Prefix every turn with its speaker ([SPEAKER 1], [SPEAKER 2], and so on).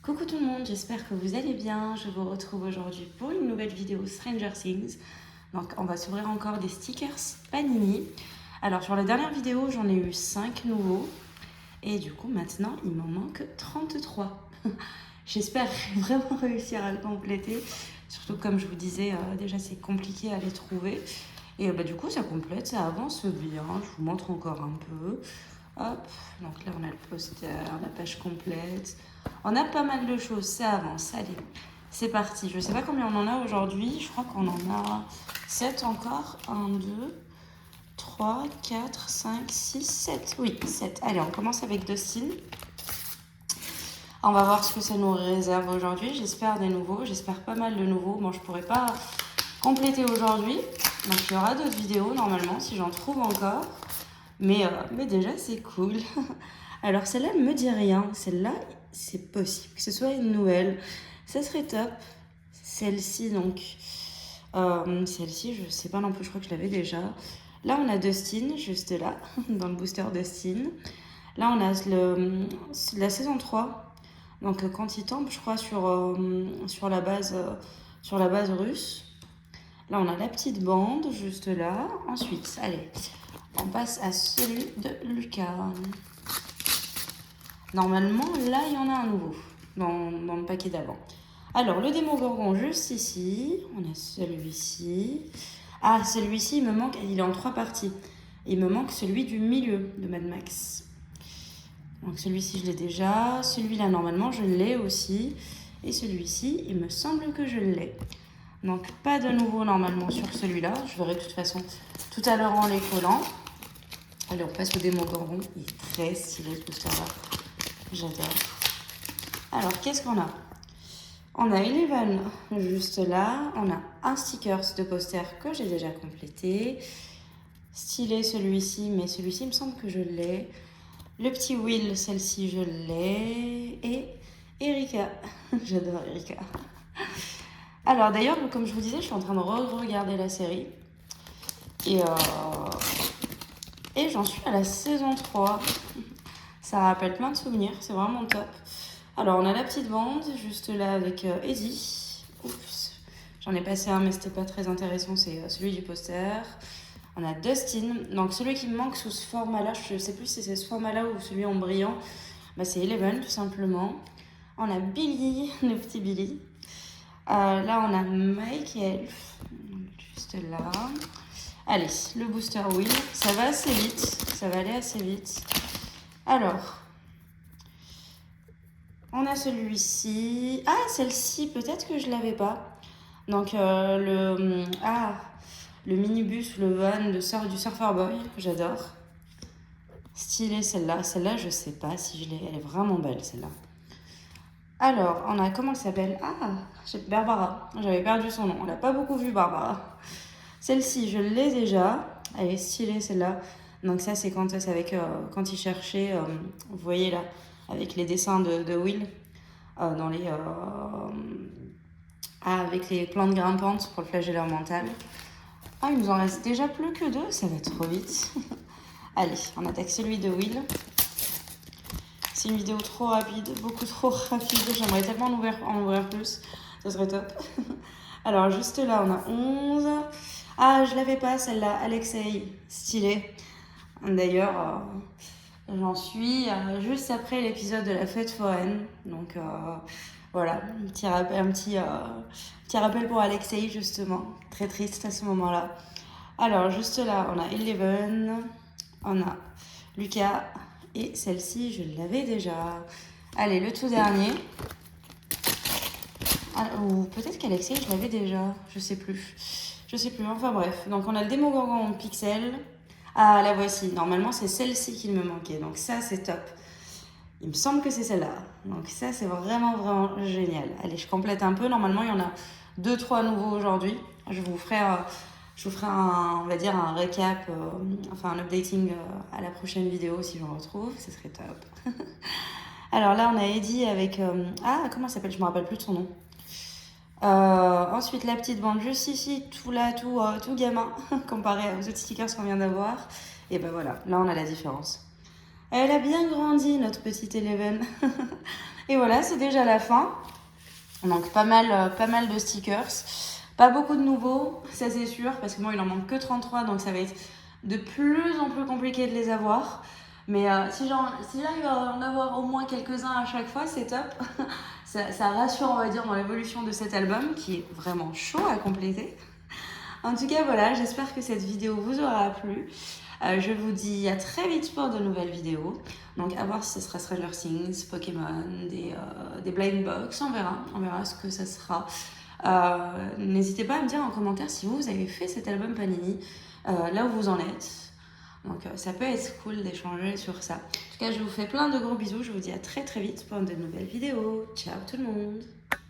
[SPEAKER 1] Coucou tout le monde, j'espère que vous allez bien. Je vous retrouve aujourd'hui pour une nouvelle vidéo Stranger Things. Donc on va s'ouvrir encore des stickers Panini. Alors sur la dernière vidéo, j'en ai eu 5 nouveaux. Et du coup maintenant, il m'en manque 33. J'espère vraiment réussir à le compléter. Surtout comme je vous disais, déjà c'est compliqué à les trouver. Et du coup ça complète, ça avance bien. Je vous montre encore un peu. Hop, donc là on a le poster, la page complète. On a pas mal de choses, ça avance. Allez, c'est parti. Je sais pas combien on en a aujourd'hui. Je crois qu'on en a 7 encore. 1, 2, 3, 4, 5, 6, 7. Oui, 7. Allez, on commence avec Dustin. On va voir ce que ça nous réserve aujourd'hui. J'espère des nouveaux. J'espère pas mal de nouveaux. Bon, je pourrais pas compléter aujourd'hui. Donc il y aura d'autres vidéos normalement si j'en trouve encore. Mais déjà, c'est cool. Alors, celle-là ne me dit rien. Celle-là, c'est possible que ce soit une nouvelle. Ça serait top. Celle-ci, donc. Celle-ci, je sais pas non plus, je crois que je l'avais déjà. Là, on a Dustin, juste là, dans le booster Dustin. Là, on a la saison 3. Donc, quand il tombe, je crois, sur la base russe. Là, on a la petite bande, juste là. Ensuite, allez, on passe à celui de Lucas. Normalement, là, il y en a un nouveau dans le paquet d'avant. Alors, le Démogorgon juste ici. On a celui-ci. Ah, celui-ci, il me manque. Il est en 3 parties. Il me manque celui du milieu de Mad Max. Donc, celui-ci, je l'ai déjà. Celui-là, normalement, je l'ai aussi. Et celui-ci, il me semble que je l'ai. Donc, pas de nouveau normalement sur celui-là. Je verrai de toute façon tout à l'heure en les collant. Allez, on passe au Démogorgon. Il est très stylé ce booster-là. J'adore. Alors, qu'est-ce qu'on a? On a Eleven juste là. On a un sticker de poster que j'ai déjà complété. Stylé celui-ci, mais celui-ci, il me semble que je l'ai. Le petit Will, celle-ci, je l'ai. Et Erika. J'adore Erika. Alors, d'ailleurs, comme je vous disais, je suis en train de regarder la série. Et j'en suis à la saison 3. Ça rappelle plein de souvenirs, c'est vraiment top. Alors, on a la petite bande, juste là avec Eddie. Oups, j'en ai passé un, mais c'était pas très intéressant, c'est celui du poster. On a Dustin, donc celui qui me manque sous ce format-là, je sais plus si c'est ce format-là ou celui en brillant, c'est Eleven, tout simplement. On a Billy, le petit Billy. Là, on a Michael, juste là. Allez, le booster Will, ça va assez vite, ça va aller assez vite. Alors, on a celui-ci. Ah, celle-ci, peut-être que je ne l'avais pas. Donc, le minibus, le van du Surfer Boy, j'adore. Stylée celle-là. Celle-là, je sais pas si je l'ai. Elle est vraiment belle, celle-là. Alors, on a, comment elle s'appelle? Ah, Barbara. J'avais perdu son nom. On l'a pas beaucoup vue, Barbara. Celle-ci, je l'ai déjà. Elle est stylée, celle-là. Donc ça, c'est quand il cherchait, vous voyez là, avec les dessins de Will, avec les plantes grimpantes pour le flagelleur mental. Ah, il nous en reste déjà plus que 2, ça va trop vite. Allez, on attaque celui de Will. C'est une vidéo trop rapide, beaucoup trop rapide. J'aimerais tellement en ouvrir plus, ça serait top. Alors, juste là, on a 11. Ah, je l'avais pas celle-là, Alexei, stylé. D'ailleurs, j'en suis juste après l'épisode de la fête foraine. Donc voilà, un petit rappel pour Alexei, justement. Très triste à ce moment-là. Alors, juste là, on a Eleven, on a Lucas, et celle-ci, je l'avais déjà. Allez, le tout dernier. Ah, ou peut-être qu'Alexei, je l'avais déjà. Je sais plus. Enfin bref. Donc, on a le Démogorgon en pixel. Ah, la voici. Normalement, c'est celle-ci qu'il me manquait. Donc ça, c'est top. Il me semble que c'est celle-là. Donc ça, c'est vraiment, vraiment génial. Allez, je complète un peu. Normalement, il y en a 2-3 nouveaux aujourd'hui. Je vous ferai on va dire, un récap, un updating à la prochaine vidéo si j'en retrouve. Ce serait top. Alors là, on a Eddie avec... comment elle s'appelle? Je me rappelle plus de son nom. Ensuite, la petite bande juste ici, tout gamin, comparé aux autres stickers qu'on vient d'avoir. Et voilà, là on a la différence. Elle a bien grandi, notre petite Eleven. Et voilà, c'est déjà la fin. Donc pas mal de stickers. Pas beaucoup de nouveaux, ça c'est sûr, parce que moi il en manque que 33, donc ça va être de plus en plus compliqué de les avoir. Mais si j'arrive à en avoir au moins quelques-uns à chaque fois, c'est top. Ça rassure, on va dire, dans l'évolution de cet album, qui est vraiment chaud à compléter. En tout cas, voilà, j'espère que cette vidéo vous aura plu. Je vous dis à très vite pour de nouvelles vidéos. Donc à voir si ce sera Stranger Things, Pokémon, des blind box, on verra ce que ça sera. N'hésitez pas à me dire en commentaire si vous avez fait cet album Panini, là où vous en êtes. Donc ça peut être cool d'échanger sur ça. En tout cas, je vous fais plein de gros bisous. Je vous dis à très vite pour de nouvelles vidéos. Ciao tout le monde!